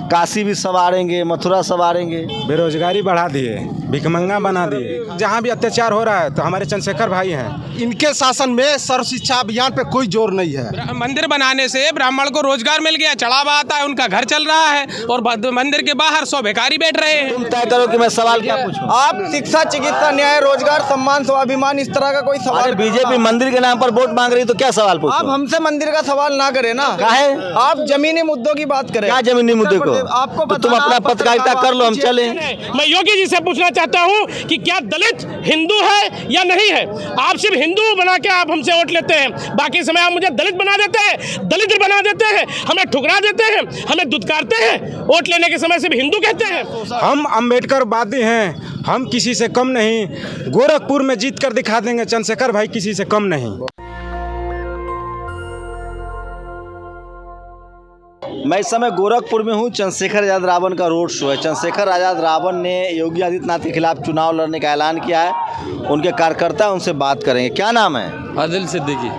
काशी भी संवारेंगे, मथुरा संवारेंगे। बेरोजगारी बढ़ा दिए, भिखमंगा बना दिए। जहाँ भी अत्याचार हो रहा है तो हमारे चंद्रशेखर भाई हैं। इनके शासन में सर्व शिक्षा अभियान पे कोई जोर नहीं है। मंदिर बनाने से ब्राह्मण को रोजगार मिल गया, चढ़ावा आता है, उनका घर चल रहा है और मंदिर के बाहर 100 भिखारी बैठ रहे हैं। तुम तय करो कि मैं सवाल क्या पूछूं। आप शिक्षा, चिकित्सा, न्याय, रोजगार, सम्मान, स्वाभिमान, इस तरह का कोई सवाल। बीजेपी मंदिर के नाम पर वोट मांग रही तो क्या सवाल पूछो? आप हमसे मंदिर का सवाल ना करें ना। काहे? आप जमीनी मुद्दों की बात करें। क्या जमीनी मुद्दे को? आपको तो तुम अपना पत्रकारिता कर लो, हम चले। मैं योगी जी से पूछना चाहता हूँ कि क्या दलित हिंदू है या नहीं है? आप सिर्फ हिंदू बना के आप हमसे वोट लेते हैं, बाकी समय आप मुझे दलित बना देते हैं, दलित बना देते हैं, हमें ठुकरा देते हैं, हमें दुत्कारते हैं। वोट लेने के समय सिर्फ हिंदू कहते हैं। हम अम्बेडकरवादी हैं, हम किसी से कम नहीं। गोरखपुर में जीत कर दिखा देंगे, चंद्रशेखर भाई किसी से कम नहीं। मैं इस समय गोरखपुर में हूँ। चंद्रशेखर आजाद रावण का रोड शो है। चंद्रशेखर आजाद रावण ने योगी आदित्यनाथ के खिलाफ चुनाव लड़ने का ऐलान किया है। उनके कार्यकर्ता उनसे बात करेंगे। क्या नाम है? आदिल सिद्दीकी।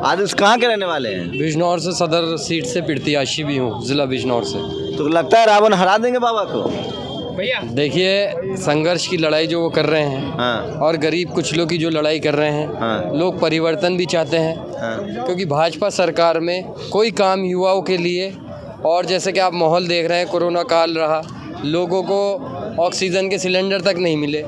आदिल कहाँ के रहने वाले हैं? बिजनौर से, सदर सीट से प्रत्याशी भी हूँ, जिला बिजनौर से। तो लगता है रावण हरा देंगे बाबा को? देखिए, संघर्ष की लड़ाई जो वो कर रहे हैं, हाँ। और गरीब कुछ लोग की जो लड़ाई कर रहे हैं, हाँ। लोग परिवर्तन भी चाहते हैं। हाँ। क्योंकि भाजपा सरकार में कोई काम युवाओं के लिए, और जैसे कि आप माहौल देख रहे हैं, कोरोना काल रहा, लोगों को ऑक्सीजन के सिलेंडर तक नहीं मिले।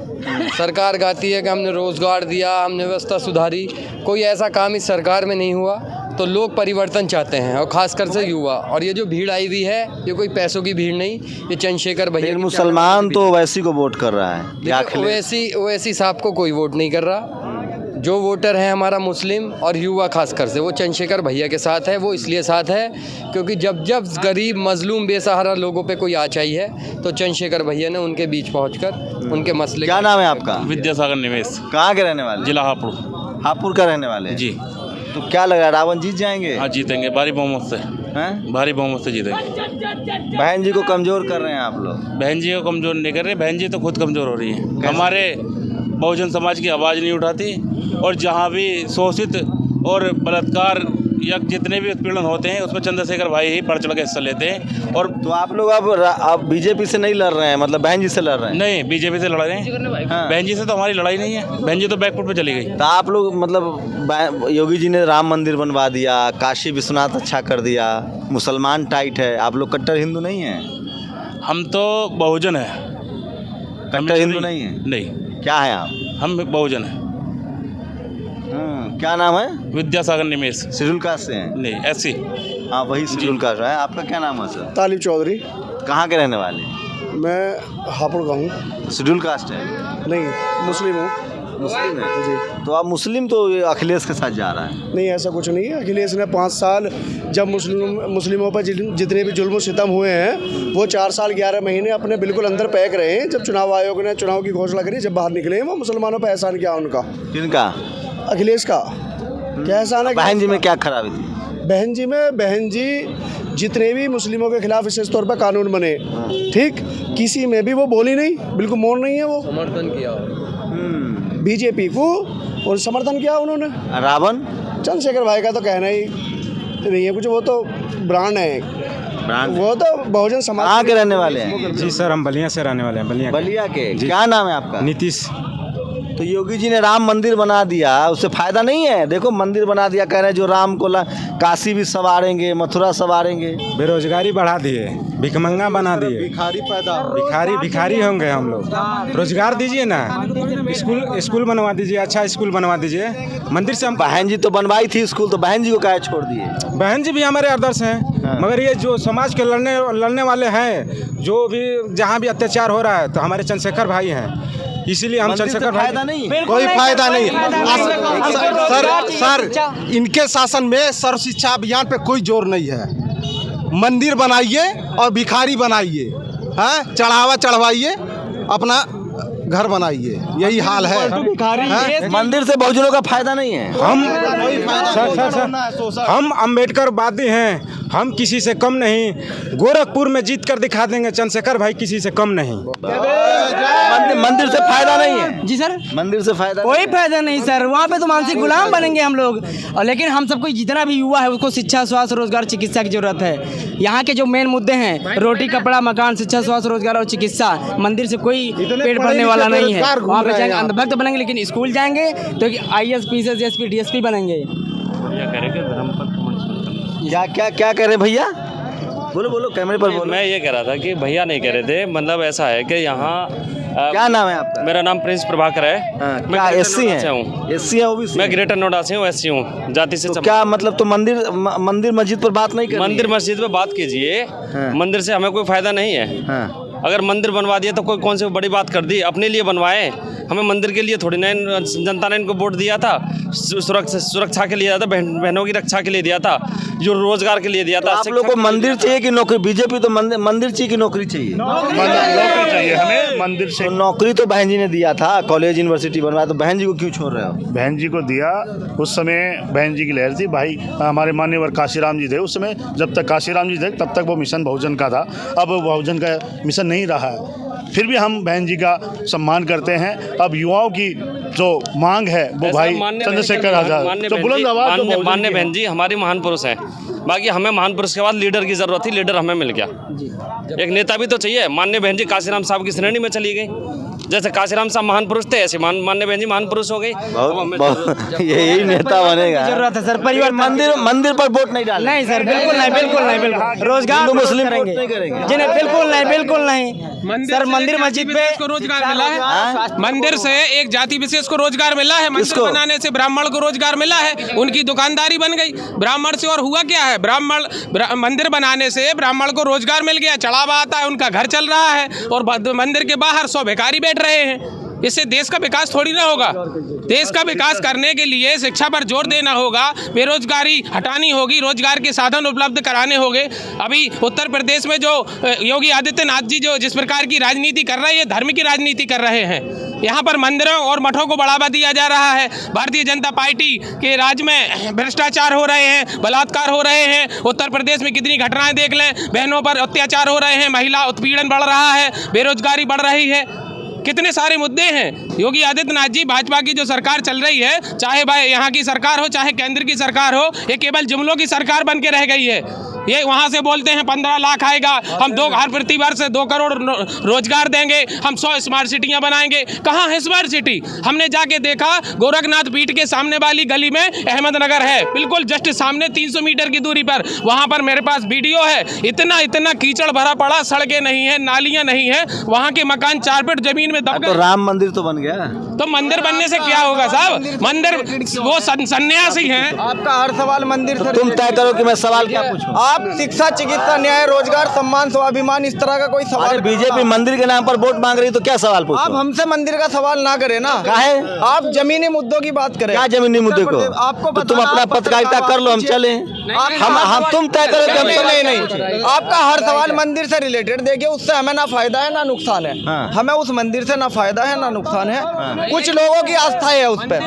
सरकार गाती है कि हमने रोज़गार दिया, हमने व्यवस्था सुधारी, कोई ऐसा काम इस सरकार में नहीं हुआ। तो लोग परिवर्तन चाहते हैं, और ख़ासकर से युवा। और ये जो भीड़ आई हुई है, ये कोई पैसों की भीड़ नहीं, ये चंद्रशेखर भैया। मुसलमान तो ओवैसी को वोट कर रहा है। ओवैसी साहब को कोई वोट नहीं कर रहा। जो वोटर है हमारा मुस्लिम और युवा, खासकर से वो चंद्रशेखर भैया के साथ है। वो इसलिए साथ है क्योंकि जब गरीब, मजलूम, बेसहारा लोगों पे कोई आचाई है तो चंद्रशेखर भैया ने उनके बीच पहुंचकर उनके मसले। क्या नाम है आपका? विद्यासागर निवेश। कहाँ के रहने वाले? जिला हापुड़। हापुड़ का रहने वाले जी। तो क्या लग रहा है, रावण जीत जाएंगे? हाँ, जीतेंगे भारी बहुमत से। हैं? भारी बहुमत से जीतेंगे। बहन जी को कमजोर कर रहे हैं आप लोग। बहन जी को कमजोर नहीं कर रहे, बहन जी तो खुद कमजोर हो रही है। हमारे बहुजन समाज की आवाज़ नहीं उठाती, और जहाँ भी शोषित और बलात्कार या जितने भी उत्पीड़न होते हैं उसमें चंद्रशेखर भाई ही बढ़ चढ़ के हिस्सा लेते हैं। और तो आप लोग अब बीजेपी से नहीं लड़ रहे हैं, मतलब बहन जी से लड़ रहे हैं? नहीं, बीजेपी से लड़ रहे हैं। हाँ। बहन जी से तो हमारी लड़ाई नहीं है, बहन जी तो बैकफुट पे चली गई। तो आप लोग मतलब योगी जी ने राम मंदिर बनवा दिया, काशी विश्वनाथ अच्छा कर दिया, मुसलमान टाइट है, आप लोग कट्टर हिंदू नहीं हैं? हम तो बहुजन है, कट्टर हिंदू नहीं है? नहीं। क्या है आप? हम बहुजन है। क्या नाम है? विद्यासागर निवेश। शेड्यूल कास्ट से हैं? नहीं, ऐसी। हाँ, वही शेड्यूल कास्ट है। आपका क्या नाम है सर? तालिब चौधरी। कहाँ के रहने वाले? मैं हापुड़ का हूँ। शेड्यूल कास्ट है? नहीं, मुस्लिम हूँ। मुस्लिम है जी। तो आप मुस्लिम तो अखिलेश के साथ जा रहा है? नहीं, ऐसा कुछ नहीं है। अखिलेश ने 5 साल जब मुस्लिमों पर जितने भी जुल्म सितम हुए हैं, वो 4 साल 11 महीने अपने बिल्कुल अंदर पैक रहे हैं। जब चुनाव आयोग ने चुनाव की घोषणा करी, जब बाहर निकले, वो मुसलमानों पर एहसान किया उनका। किनका? अखिलेश का। क्या एहसान है? बहन जी में क्या खराबी थी? बहन जी जितने भी मुस्लिमों के खिलाफ विशेष तौर पर कानून बने, ठीक, किसी में भी वो बोली नहीं, बिल्कुल मौन नहीं है। वो समर्थन किया बीजेपी को, और समर्थन किया उन्होंने। रावण? चंद्रशेखर भाई का तो कहना ही नहीं है कुछ, वो तो ब्रांड है। वो तो बहुजन समाज। कहाँ के रहने वाले हैं? जी सर, हम बलिया से रहने वाले हैं। बलिया के। क्या नाम है आपका? नीतीश। तो योगी जी ने राम मंदिर बना दिया, उससे फायदा नहीं है? देखो, मंदिर बना दिया, कह रहे हैं जो राम को काशी भी संवारेंगे, मथुरा संवारेंगे। बेरोजगारी बढ़ा दिए, भिखमंगा बना दिए, भिखारी होंगे हम लोग। रोजगार दीजिए ना, स्कूल बनवा दीजिए, अच्छा स्कूल बनवा दीजिए। मंदिर से हम। बहन जी तो बनवाई थी स्कूल, तो बहन जी को काहे छोड़ दिए? बहन जी भी हमारे आदर्श हैं। मगर ये जो समाज के लड़ने वाले हैं, जो भी जहाँ भी अत्याचार हो रहा है, तो हमारे चंद्रशेखर भाई हैं। इसीलिए हम चंद्रशेखर भाई। फायदा नहीं, कोई फायदा नहीं। सर, इनके शासन में सर्व शिक्षा अभियान पे कोई जोर नहीं है। मंदिर बनाइए और भिखारी बनाइए, हाँ, चढ़ावा चढ़वाइए, अपना घर बनाइए, यही हाल है। मंदिर से बहुजनों का फायदा नहीं है। हम अम्बेडकरवादी हैं, हम किसी से कम नहीं, गोरखपुर में जीत कर दिखा देंगे चंद्रशेखर भाई किसी से कम नहीं। मंदिर से फायदा नहीं है जी सर, मंदिर से फायदा कोई फायदा नहीं सर। वहाँ पे तो मानसिक गुलाम बनेंगे हम लोग। और लेकिन हम सबको जितना भी युवा है उसको शिक्षा, स्वास्थ्य, रोजगार, चिकित्सा की जरूरत है। यहाँ के जो मेन मुद्दे हैं रोटी, कपड़ा, मकान, शिक्षा, स्वास्थ्य, रोजगार और चिकित्सा, मंदिर से कोई पेट भरने वाला नहीं है। वहाँ पे जाएंगे अंधभक्त बनेंगे, लेकिन स्कूल जाएंगे तो IAS, PCS, SP, DSP बनेंगे। क्या कह रहे भैया? बोलो कैमरे पर बोलो। मैं ये कह रहा था कि भैया नहीं कह रहे थे, मतलब ऐसा है कि यहाँ क्या नाम है आपका? मेरा नाम प्रिंस प्रभाकर है। क्या SC है? SC है OBC? मैं ग्रेटर नोएडा से हूँ, SC हूँ, जाति से। तो क्या मतलब तो मंदिर मस्जिद पर बात नहीं कर रही है? मंदिर मस्जिद पे बात कीजिए। मंदिर से हमें कोई फायदा नहीं है। अगर मंदिर बनवा दिया तो कोई कौन सी बड़ी बात कर दी, अपने लिए बनवाए। हमें मंदिर के लिए थोड़ी ना जनता ने इनको वोट दिया था, सुरक्षा के लिए दिया था, बहनों की रक्षा के लिए दिया था, जो रोजगार के लिए दिया था। आप लोग को मंदिर चाहिए कि नौकरी? बीजेपी तो मंदिर चाहिए कि नौकरी चाहिए? नौकरी चाहिए हमें, मंदिर से। तो नौकरी तो बहन जी ने दिया था, कॉलेज यूनिवर्सिटी बनवाया, तो बहन जी को क्यों छोड़ रहे हो? बहन जी को दिया, उस समय बहन जी की लहर थी भाई। हमारे मान्यवर काशीराम जी थे उस समय, जब तक काशीराम जी थे तब तक वो मिशन बहुजन का था। अब बहुजन का मिशन नहीं रहा है, फिर भी हम बहन जी का सम्मान करते हैं। अब युवाओं की जो मांग है वो भाई चंद्रशेखर आजाद, तो बुलंद आवाज मान्य बहन जी हमारी महान पुरुष हैं। बाकी हमें महान पुरुष के बाद लीडर की जरूरत थी, लीडर हमें मिल गया। एक नेता भी तो चाहिए। मान्य बहन जी काशीराम साहब की श्रेणी में चली गई। जैसे काशीराम साहब महान पुरुष थे, ऐसे मान्य बहन जी महान पुरुष हो गई। यही नेता बनेगा। जरूरत है सर परिवार। मंदिर पर वोट नहीं डालना। नहीं सर, बिल्कुल नहीं, बिल्कुल नहीं, बिल्कुल। रोजगार मुस्लिम करेंगे जी नहीं, बिल्कुल नहीं, बिल्कुल नहीं सर। मंदिर मस्जिद पे को रोजगार मिला है, मंदिर से एक जाति विशेष को रोजगार मिला है, मंदिर बनाने से ब्राह्मण को रोजगार मिला है, उनकी दुकानदारी बन गई ब्राह्मण से। और हुआ क्या है, मंदिर बनाने से ब्राह्मण को रोजगार मिल गया, चढ़ावा आता है, उनका घर चल रहा है, और मंदिर के बाहर 100 भिखारी बैठ रहे हैं। इससे देश का विकास थोड़ी ना होगा। देश का विकास करने के लिए शिक्षा पर जोर देना होगा, बेरोजगारी हटानी होगी, रोजगार के साधन उपलब्ध कराने होंगे। अभी उत्तर प्रदेश में जो योगी आदित्यनाथ जी जो जिस प्रकार की राजनीति कर रहे हैं, धर्म की राजनीति कर रहे हैं। यहाँ पर मंदिरों और मठों को बढ़ावा दिया जा रहा है। भारतीय जनता पार्टी के राज में भ्रष्टाचार हो रहे हैं, बलात्कार हो रहे हैं। उत्तर प्रदेश में कितनी घटनाएं देख लें, बहनों पर अत्याचार हो रहे हैं, महिला उत्पीड़न बढ़ रहा है, बेरोजगारी बढ़ रही है, कितने सारे मुद्दे हैं। योगी आदित्यनाथ जी, भाजपा की जो सरकार चल रही है, चाहे भाई यहाँ की सरकार हो चाहे केंद्र की सरकार हो, ये केवल जुमलों की सरकार बन के रह गई है। ये वहाँ से बोलते हैं 15 लाख आएगा, हम हर प्रति वर्ष 2 करोड़ रोजगार देंगे, हम 100 स्मार्ट सिटियाँ बनाएंगे। कहाँ है स्मार्ट सिटी? हमने जाके देखा, गोरखनाथ पीठ के सामने वाली गली में अहमदनगर है, बिल्कुल जस्ट सामने 300 मीटर की दूरी पर। वहाँ पर मेरे पास वीडियो है, इतना कीचड़ भरा पड़ा, सड़कें नहीं है, नालियाँ नहीं है, वहाँ के मकान 4 फीट जमीन में दब गए। तो राम मंदिर तो बन गया। तो मंदिर बनने से क्या होगा साहब? मंदिर वो सन्यासी हैं। आपका हर सवाल मंदिर से। तुम तय करो कि मैं सवाल क्या पूछूं। आप शिक्षा, चिकित्सा, न्याय, रोजगार, सम्मान, स्वाभिमान, इस तरह का कोई सवाल। बीजेपी मंदिर के नाम पर वोट मांग रही तो क्या सवाल पूछो? आप हमसे मंदिर का सवाल ना करें ना। काहे? आप जमीनी मुद्दों की बात करें। क्या जमीनी मुद्दे को? आपको तो तुम अपना पत्रकारिता कर लो, हम चले। हम तुम तय करो कि नहीं। आपका हर सवाल मंदिर से रिलेटेड। देखिए, उससे हमें ना फायदा है ना नुकसान है। हमें उस मंदिर से ना फायदा है ना नुकसान है। कुछ लोगों की आस्था है उस पर,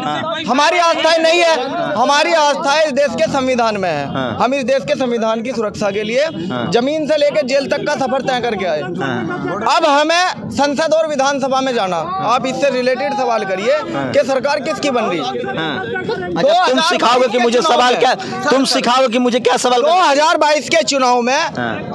हमारी आस्था नहीं है। हमारी आस्था इस देश के संविधान में है। हम इस देश के संविधान की सुरक्षा के लिए जमीन से लेकर जेल तक का सफर तय करके आए। अब हमें संसद और विधानसभा में जाना। आप इससे रिलेटेड सवाल करिए कि सरकार किसकी बन रही है। अच्छा, तुम सिखाओगे कि मुझे सवाल क्या, तुम सिखाओगे कि मुझे क्या सवाल। 2022 के चुनाव में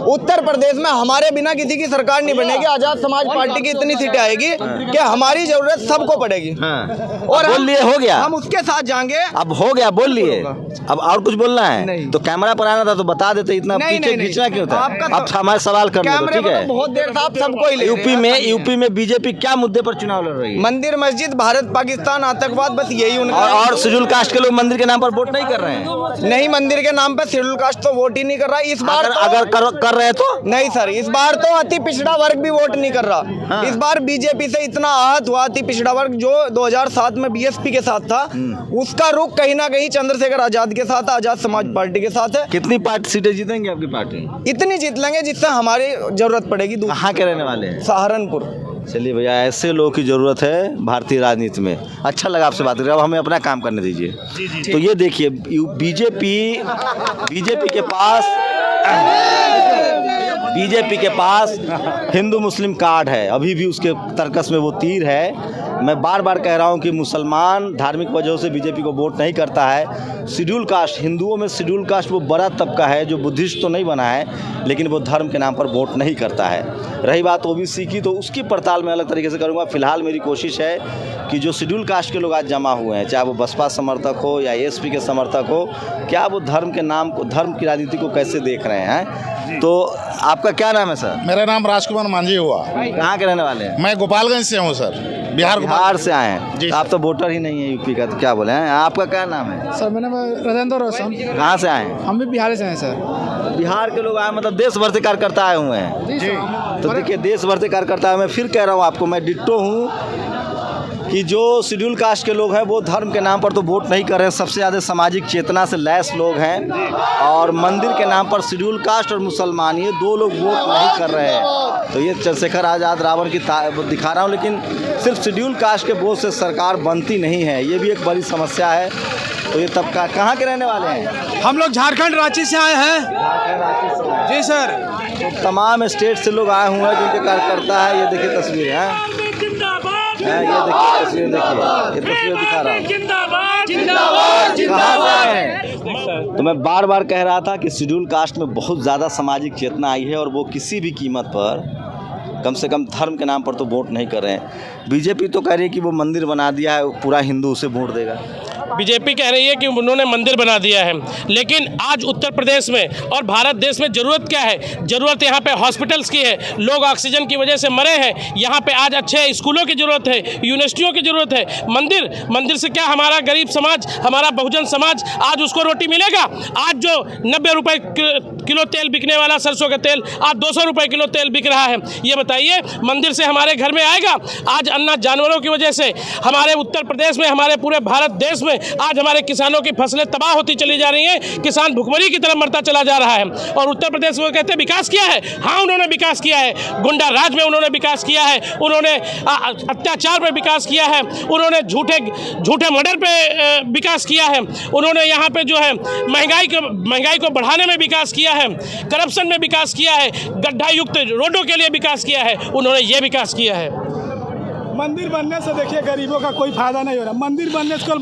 उत्तर प्रदेश में हमारे बिना किसी की सरकार नहीं बनेगी। आजाद समाज पार्टी की इतनी सीटें आएगी कि हमारी जरूरत सबको पड़ेगी। और बोल लिए हो गया, हम उसके साथ जाएंगे। अब हो गया, बोल लिए। अब और कुछ बोलना है तो कैमरा पर आना था तो बता देते, इतना पीछे खींचना क्यों था? अब हमारे सवाल करने दो, ठीक है? बहुत देर से आप सबको ही यूपी में बीजेपी क्या मुद्दे पर चुनाव लड़ रही है? मंदिर, मस्जिद, भारत पाकिस्तान, आतंकवाद, बस यही उनका। और शेड्यूल कास्ट के लोग मंदिर के नाम पर वोट नहीं कर रहे हैं। नहीं, मंदिर के नाम पर शेड्यूल कास्ट तो वोट ही नहीं कर रहा इस बार। अगर कर रहे तो नहीं सर, इस बार तो अति पिछड़ा वर्ग भी वोट नहीं कर रहा। इस बार बीजेपी से इतना आहत हुआ अति पिछड़ा वर्ग, जो 2007 में बीएसपी के साथ था, उसका रुख कहीं ना कहीं चंद्रशेखर आजाद के साथ, आजाद समाज पार्टी के साथ है। कितनी सीटें जीतेंगे आपकी पार्टी? इतनी जीत लेंगे जिससे हमारी जरूरत पड़ेगी। कहाँ के रहने वाले हैं? सहारनपुर। चलिए भैया, ऐसे लोगों की ज़रूरत है भारतीय राजनीति में। अच्छा लगा आपसे बात करके, अब हमें अपना काम करने दीजिए। तो ये देखिए, बीजेपी के पास बीजेपी के पास हिंदू मुस्लिम कार्ड है, अभी भी उसके तर्कस में वो तीर है। मैं बार बार कह रहा हूँ कि मुसलमान धार्मिक वजहों से बीजेपी को वोट नहीं करता है। शेड्यूल कास्ट, हिंदुओं में शेड्यूल कास्ट वो बड़ा तबका है जो बुद्धिस्ट तो नहीं बना है, लेकिन वो धर्म के नाम पर वोट नहीं करता है। रही बात ओबीसी की, तो उसकी पड़ताल मैं अलग तरीके से करूँगा। फिलहाल मेरी कोशिश है कि जो शेड्यूल कास्ट के लोग आज जमा हुए हैं, चाहे वो बसपा समर्थक हो या एसपी के समर्थक हो, क्या वो धर्म के नाम को, धर्म की राजनीति को कैसे देख रहे हैं। तो आपका क्या नाम है सर? मेरा नाम राजकुमार मांझी हुआ। कहाँ के रहने वाले हैं? मैं गोपालगंज से हूँ सर, बिहार से आए हैं। तो आप तो वोटर ही नहीं है यूपी का, तो क्या बोले हैं। आपका क्या नाम है? सर मेरा नाम राजेंद्र रोशन। कहाँ से आए हैं? हम भी बिहार से हैं सर। बिहार के लोग आए, मतलब देश भर से कार्यकर्ता आए हुए हैं। जी। तो देखिए, देश भर से कार्यकर्ता, मैं फिर कह रहा हूँ आपको, मैं डिट्टो हूँ कि जो शेड्यूल कास्ट के लोग हैं वो धर्म के नाम पर तो वोट नहीं कर रहे हैं। सबसे ज़्यादा सामाजिक चेतना से लैस लोग हैं, और मंदिर के नाम पर शेड्यूल कास्ट और मुसलमान, ये दो लोग वोट नहीं कर रहे हैं। तो ये चंद्रशेखर आज़ाद रावण की दिखा रहा हूँ, लेकिन सिर्फ शेड्यूल कास्ट के बोझ से सरकार बनती नहीं है, ये भी एक बड़ी समस्या है। तो ये तबका कहाँ के रहने वाले हैं? हम लोग झारखंड रांची से आए हैं। जी सर। तो तमाम स्टेट से लोग आए हुए हैं जिनके कार्यकर्ता है। ये देखिए तस्वीर है, ये देखिए तस्वीर, देखिए ये तस्वीर दिखा रहा हूँ। कहाँ से आए हैं? तो मैं बार बार कह रहा था कि शेड्यूल कास्ट में बहुत ज़्यादा सामाजिक चेतना आई है, और वो किसी भी कीमत पर, कम से कम धर्म के नाम पर तो वोट नहीं कर रहे हैं। बीजेपी तो कह रही है कि वो मंदिर बना दिया है, पूरा हिंदू उसे वोट देगा। बीजेपी कह रही है कि उन्होंने मंदिर बना दिया है, लेकिन आज उत्तर प्रदेश में और भारत देश में ज़रूरत क्या है? ज़रूरत यहाँ पे हॉस्पिटल्स की है। लोग ऑक्सीजन की वजह से मरे हैं। यहाँ पे आज अच्छे स्कूलों की ज़रूरत है, यूनिवर्सिटियों की ज़रूरत है। मंदिर से क्या हमारा गरीब समाज, हमारा बहुजन समाज आज उसको रोटी मिलेगा? आज जो 90 रुपये किलो तेल बिकने वाला सरसों का तेल आज 200 रुपये किलो तेल बिक रहा है। ये बताइए, मंदिर से हमारे घर में आएगा? आज अन्ना जानवरों की वजह से हमारे उत्तर प्रदेश में, हमारे पूरे भारत देश में आज हमारे किसानों की फसलें तबाह होती चली जा रही हैं। किसान भुखमरी की तरफ मरता चला जा रहा है। और उत्तर प्रदेश वो कहते हैं विकास किया है। हाँ, उन्होंने विकास किया है। गुंडा राज में उन्होंने विकास किया है, उन्होंने अत्याचार पे विकास किया है, उन्होंने झूठे मर्डर पे विकास किया है, उन्होंने यहाँ पे जो है महंगाई को बढ़ाने में विकास किया है, करप्शन में विकास किया है, गड्ढा युक्त रोडों के लिए विकास किया है, उन्होंने ये विकास किया है। मंदिर बनने से देखिए गरीबों का कोई फायदा नहीं हो रहा। मंदिर बनने से केवल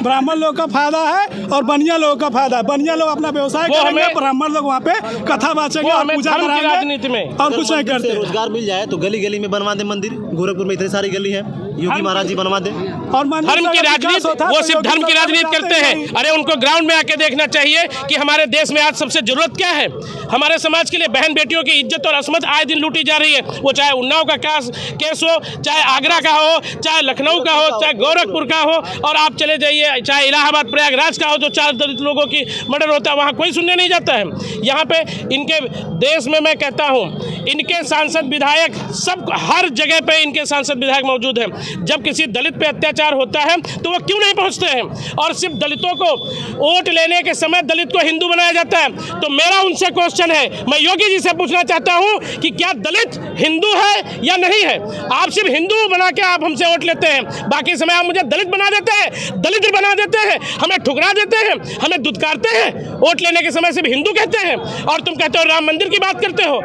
ब्राह्मण लोग का फायदा है और बनिया लोगों का फायदा है। बनिया लोग अपना व्यवसाय करेंगे, ब्राह्मण लोग वहाँ पे कथा बाचेंगे और पूजा कराएंगे, राजनीति में और कुछ नहीं करते। रोजगार मिल जाए तो गली गली में बनवा दे मंदिर। गोरखपुर में इतनी सारी गली है, योगी महाराज जी बनवा दे। और धर्म की राजनीति, वो सिर्फ धर्म की राजनीति करते हैं। अरे उनको ग्राउंड में आके देखना चाहिए कि हमारे देश में आज सबसे जरूरत क्या है। हमारे समाज के लिए बहन बेटियों की इज्जत और असमत आए दिन लूटी जा रही है। वो चाहे उन्नाव का केस हो, चाहे आगरा का हो, चाहे लखनऊ का हो, चाहे गोरखपुर का हो, और आप चले जाइए चाहे इलाहाबाद प्रयागराज का हो, जो 4 दलित लोगों की मर्डर होता है, वहाँ कोई सुनने नहीं जाता है। यहाँ पे इनके देश में मैं कहता हूँ, इनके सांसद विधायक सब हर जगह पे इनके सांसद विधायक मौजूद हैं। जब किसी दलित पे अत्याचार होता है तो वो क्यों नहीं पहुँचते हैं? और सिर्फ दलितों को वोट लेने के समय दलित को हिंदू बनाया जाता है। तो मेरा उनसे क्वेश्चन है, मैं योगी जी से पूछना चाहता हूँ कि क्या दलित हिंदू है या नहीं है? आप सिर्फ हिंदू बना के आप हमसे वोट लेते हैं, बाकी समय आप मुझे दलित बना देते हैं, दलित बना देते हैं, हमें ठुकरा देते हैं, हमें दुत्कारते हैं। वोट लेने के समय सिर्फ हिंदू कहते हैं, और तुम कहते हो राम मंदिर की बात करते हो।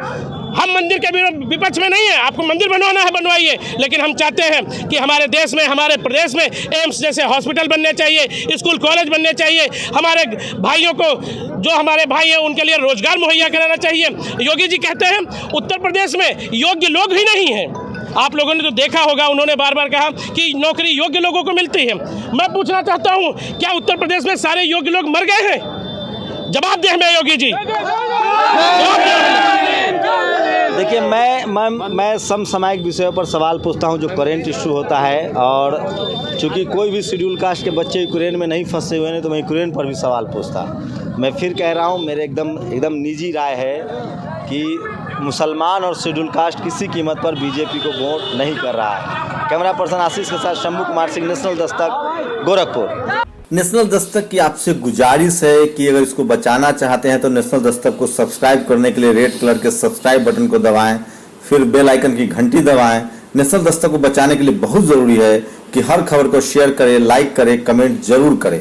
हम मंदिर के विपक्ष में नहीं है, आपको मंदिर बनवाना है बनवाइए, लेकिन हम चाहते हैं कि हमारे देश में, हमारे प्रदेश में एम्स जैसे हॉस्पिटल बनने चाहिए, स्कूल कॉलेज बनने चाहिए। हमारे भाइयों को, जो हमारे भाई हैं, उनके लिए रोजगार मुहैया कराना चाहिए। योगी जी कहते हैं उत्तर प्रदेश में योग्य लोग ही नहीं हैं। आप लोगों ने तो देखा होगा, उन्होंने बार बार कहा कि नौकरी योग्य लोगों को मिलती है। मैं पूछना चाहता हूँ, क्या उत्तर प्रदेश में सारे योग्य लोग मर गए हैं? जवाब दें हमें योगी जी। देखिए, मैं समसामयिक विषयों पर सवाल पूछता हूं जो करेंट इशू होता है, और चूंकि कोई भी शेड्यूल कास्ट के बच्चे यूक्रेन में नहीं फंसे हुए हैं, तो मैं यूक्रेन पर भी सवाल पूछता। मैं फिर कह रहा हूं, मेरे एकदम निजी राय है कि मुसलमान और शेड्यूल कास्ट किसी कीमत पर बीजेपी को वोट नहीं कर रहा है। कैमरा पर्सन आशीष के साथ शंभू कुमार सिंह, नेशनल दस्तक, गोरखपुर। नेशनल दस्तक की आपसे गुजारिश है कि अगर इसको बचाना चाहते हैं तो नेशनल दस्तक को सब्सक्राइब करने के लिए रेड कलर के सब्सक्राइब बटन को दबाएं, फिर बेल आइकन की घंटी दबाएं। नेशनल दस्तक को बचाने के लिए बहुत जरूरी है कि हर खबर को शेयर करें, लाइक करें, कमेंट जरूर करें।